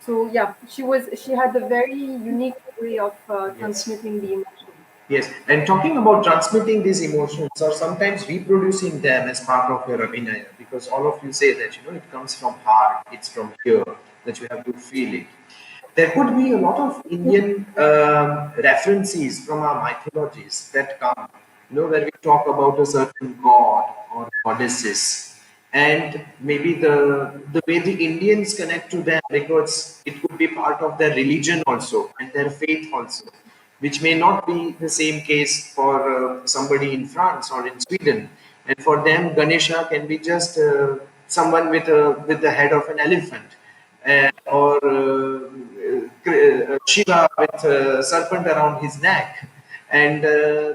so yeah, she had a very unique way of Yes. transmitting the emotion. Yes, and talking about transmitting these emotions or sometimes reproducing them as part of your abhinaya, because all of you say that it comes from heart, it's from here, that you have to feel it. There could be a lot of Indian references from our mythologies that come, where we talk about a certain god or goddesses, and maybe the way the Indians connect to them, because it could be part of their religion also and their faith also, which may not be the same case for somebody in France or in Sweden. And for them, Ganesha can be just someone with the head of an elephant, or Shiva with a serpent around his neck, and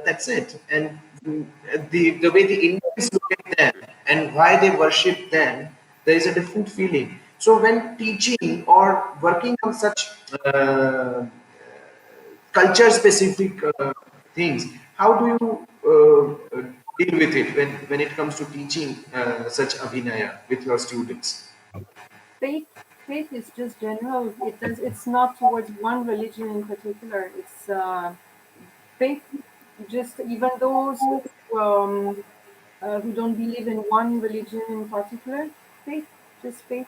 that's it. And the way the Indians look at them and why they worship them, there is a different feeling. So when teaching or working on such culture specific things, how do you deal with it when it comes to teaching such abhinaya with your students? Faith, faith is just general. It's not towards one religion in particular. It's faith. Just even those who don't believe in one religion in particular, faith, just faith.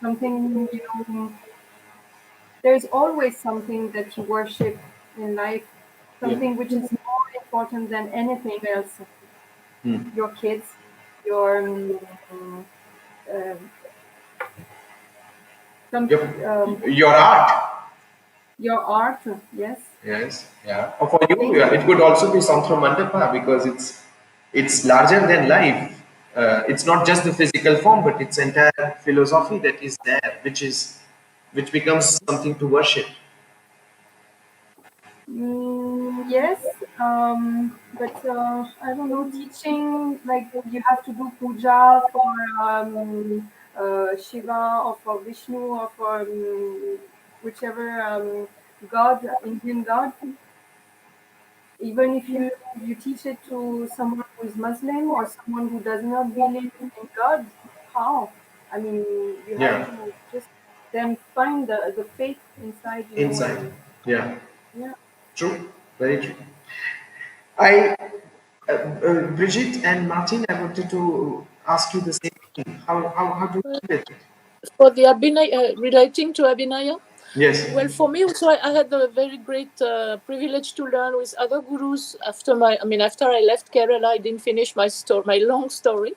Something, there's always something that you worship in life, Yeah. something which is more important than anything else. Your kids, your uh, some your, your art. your art. Yes, Yes. Yeah. Or for you, faith. yeah, it could also be Santra Mandapa because it's It's larger than life. It's not just the physical form, but it's entire philosophy that is there, which becomes something to worship. Yes, but I don't know, teaching, like you have to do puja for Shiva or for Vishnu or for whichever god, Indian god. Even if you teach it to someone who is Muslim or someone who does not believe in God, how? I mean, you have Yeah, to just then find the faith inside, inside. and Yeah, yeah. true, very true. I, Brigitte and Martin, I wanted to ask you the same thing. How do you feel it? For the Abhinaya, relating to Abhinaya, Yes. well, for me also, I had a very great privilege to learn with other gurus after I left Kerala. I didn't finish my long story.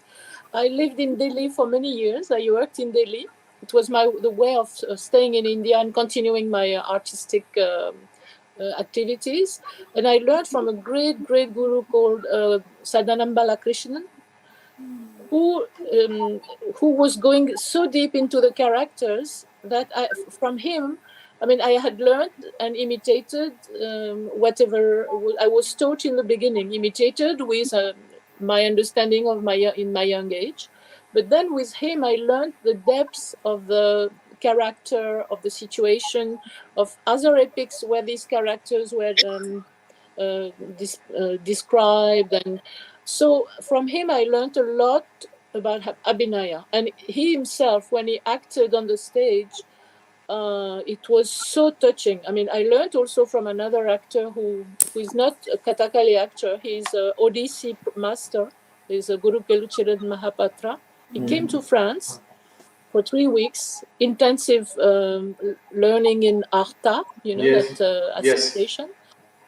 I lived in Delhi for many years. I worked in Delhi. It was the way of staying in India and continuing my artistic activities. And I learned from a great, great guru called Sadanam Balakrishnan, who um, who was going so deep into the characters that from him, I had learned and imitated whatever I was taught in the beginning, imitated with my understanding of in my young age. But then with him, I learned the depths of the character, of the situation, of other epics where these characters were described. And so from him, I learned a lot about Abhinaya. And he himself, when he acted on the stage, it was so touching. I learned also from another actor who is not a Kathakali actor. He's an Odissi master. He's a Guru Keluchiran Mahapatra. He came to France for 3 weeks, intensive learning in Arta, Yes. that Yes. association.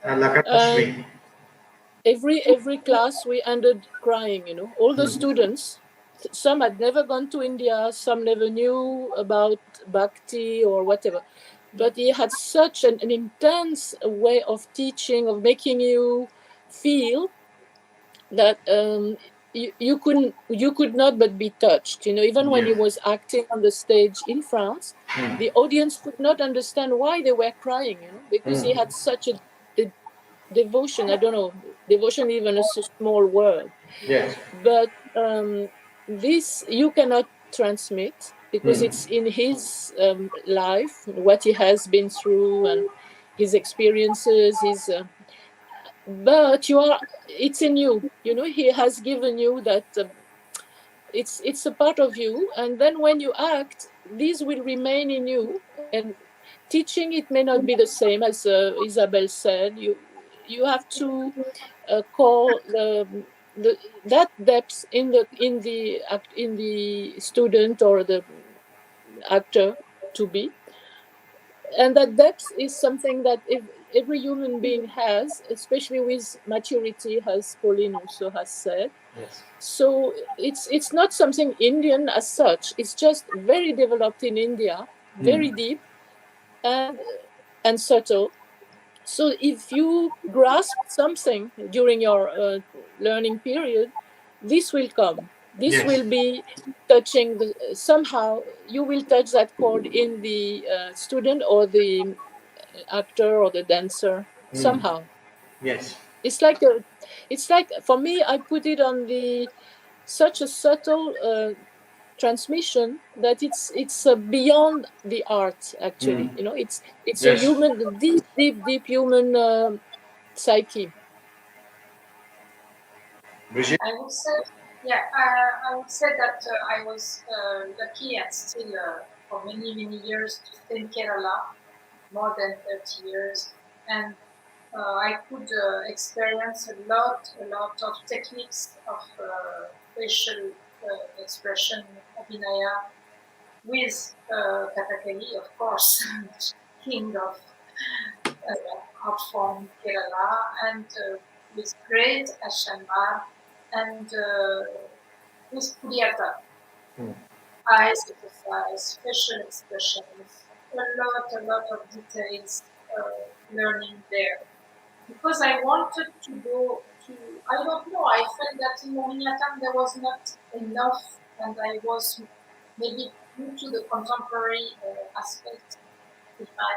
And Lakashmi. every class we ended crying. All the students, some had never gone to India, some never knew about bhakti or whatever, but he had such an intense way of teaching, of making you feel that you could not but be touched. Even when Yeah. he was acting on the stage in France, the audience could not understand why they were crying, because he had such a devotion. I don't know, devotion even is a small word, Yes. but this you cannot transmit because it's in his life, what he has been through, and his experiences, but it's in you. He has given you that. It's a part of you, and then when you act, these will remain in you. And teaching, it may not be the same as Isabelle said. You have to call the that depth in the student or the actor to be. And that depth is something that if every human being has, especially with maturity, as Pauline also has said. Yes. So it's not something Indian as such. It's just very developed in India, very deep and subtle. So if you grasp something during your learning period, this will come. This Yes. will be touching somehow. You will touch that chord in the student or the actor or the dancer somehow. Yes. It's like for me, I put it on the such a subtle transmission that it's beyond the art. Actually, it's a Yes. human, deep human psyche. Brigitte. I would say, yeah, I would say that I was lucky and still for many years to stay in Kerala, more than 30 years, and I could experience a lot of techniques of facial expression, abhinaya, with Kathakali, of course, king of art form Kerala, and with great Ashambar, and with Puriyata, eyes exercise, facial expressions, a lot of details learning there. because I wanted to go to, I don't know, I felt that in Mohiniyattam there was not enough, and I was maybe due to the contemporary aspect in my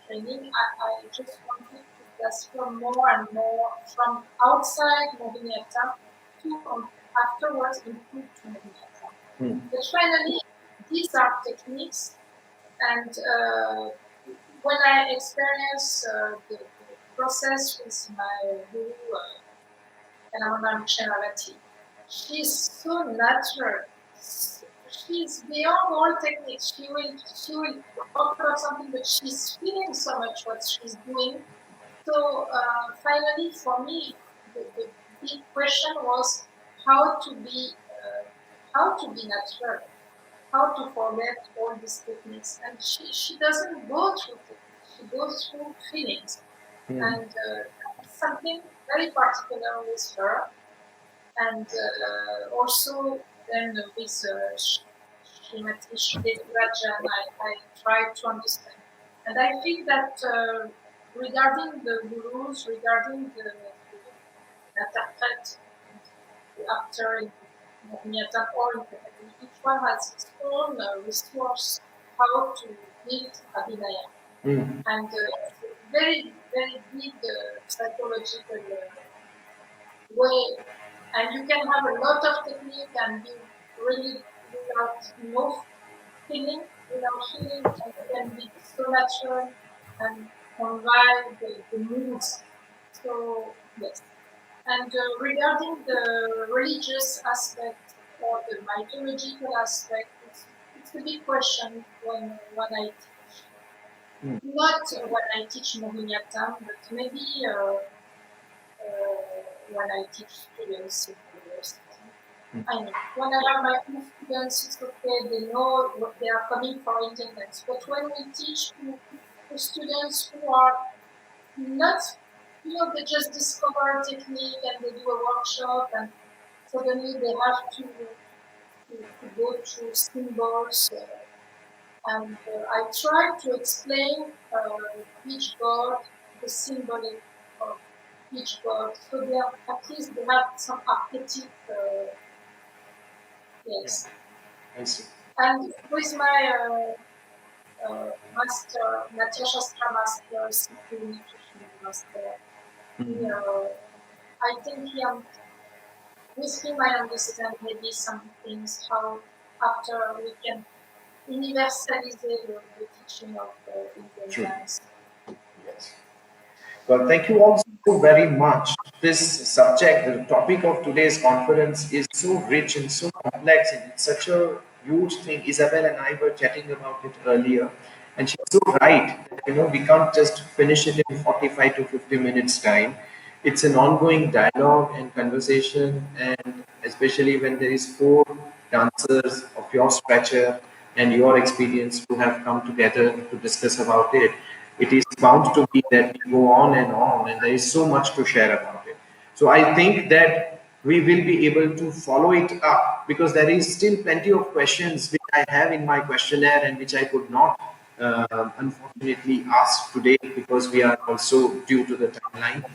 training, I just wanted to transfer more and more from outside Mohiniyattam to afterwards include to Mohiniyattam. But finally, these are techniques, and when I experience the process with my guru, Chemana, she's so natural. She's beyond all techniques. She will talk about something, but she's feeling so much what she's doing. So finally, for me, the big question was how to be natural, how to forget all these techniques. And she doesn't go through techniques, she goes through feelings. And that's something very particular with her. And also then with Srimati Rajan, I tried to understand. And I think that regarding the gurus, regarding the interpret, the actor in Mohiniyattam or in Kathakali, each one has its own resource how to build Abhinaya. And it's a very, very big psychological way. And you can have a lot of technique and be really without no feeling, and it can be so natural and convey the moods. So, yes. And regarding the religious aspect or the mythological aspect, it's a big question when I teach. Not when I teach Mohiniyattam, but maybe when I teach students in university. I mean, when I have my own students, it's okay, they know what they are coming for attendance. But when we teach to students who are not, they just discover a technique and they do a workshop and suddenly they have to go through symbols. And I try to explain each god, the symbolic of each god, so they have, at least they have some archetype. Yes. I see. And with my master, Natya Shastra master, Sikhi nutrition master, I think with him I understand maybe some things, how after we can universalize the teaching of Indian dance. Yes. Well, thank you all so very much. This subject, the topic of today's conference is so rich and so complex, and it's such a huge thing. Isabelle and I were chatting about it earlier, and she's so right. We can't just finish it in 45 to 50 minutes time. It's an ongoing dialogue and conversation, and especially when there is four dancers of your stature and your experience who have come together to discuss about it, it is bound to be that we go on, and there is so much to share about it. So I think that we will be able to follow it up because there is still plenty of questions which I have in my questionnaire and which I could not unfortunately ask today because we are also due to the timeline.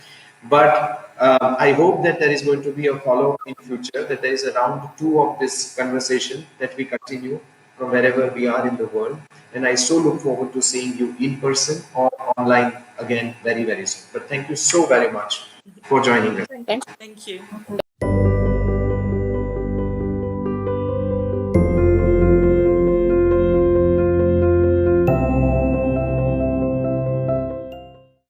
But I hope that there is going to be a follow-up in future, that there is a round two of this conversation that we continue from wherever we are in the world. And I so look forward to seeing you in person or online again very, very soon. But thank you so very much for joining us. Thank you.